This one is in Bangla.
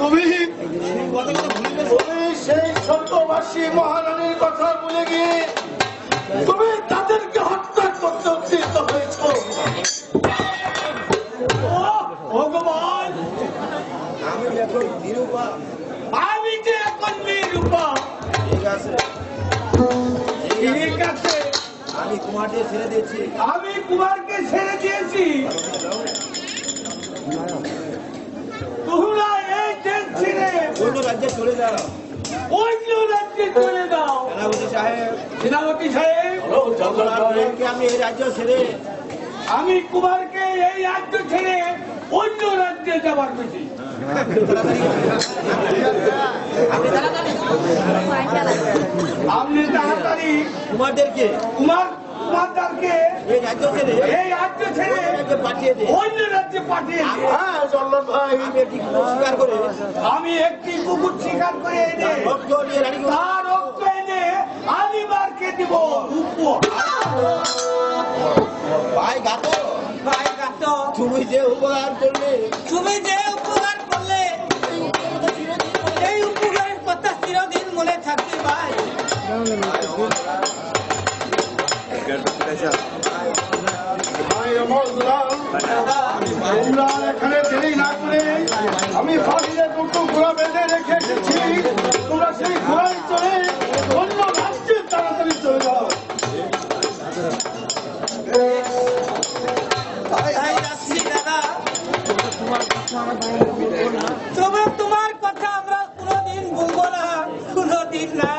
তুমি সেই স্বর্গবাসী মহারানীর কথা ভুলে গিয়ে তুমি তাদেরকে হত্যা করতে উদ্যত হয়েছ। ভগবান, আমি এখন নিরূপা। আমি যে এখন নিরূপা। ঠিক আছে, ঠিক আছে, আমি কুমারকে ছেড়ে দিয়েছি। আমি কুমারকে ছেড়ে দিয়েছি। তোমরা এই দেশ ছেড়ে অন্য রাজ্যে চলে যাও। অন্য রাজ্যে চলে যাও। সেনাপতি সাহেব, সেনাপতি সাহেব, আমি এই রাজ্য ছেড়ে, আমি কুমারকে এই রাজ্য ছেড়ে অন্য রাজ্যে যাবার বেশি। আপনি তাড়াতাড়ি কুমারদেরকে কুমারদেরকে এই রাজ্য ছেড়ে পাঠিয়ে দে, অন্য রাজ্যে পাঠিয়ে দিন। হ্যাঁ জল্লাদ ভাই, আমি একটি কুকুর শিকার করে, আমি একটি কুকুর শিকার করে এনে রক্ত নিয়ে রানীকে তার রক্ত এনে আলিবারকে দিব। ভাই গাতো, ভাই গাত, তুমি যে উপকার করলে, তুমি যে উপকার করলে এই উপকারের কথা চিরদিন মনে থাকবে ভাই। তোমরা এখানে দেরি না করে আমি বাড়িতে দুটো ঘোড়া বেঁধে রেখে এসেছি। তোমরা সেই ঘোড়ায় চলে অন্য রাজ্যে তাড়াতাড়ি চলে যাও। তাই যাচ্ছি দাদা। তবে তোমার কথা আমরা কোনোদিন ভুলবো না, কোনোদিন না।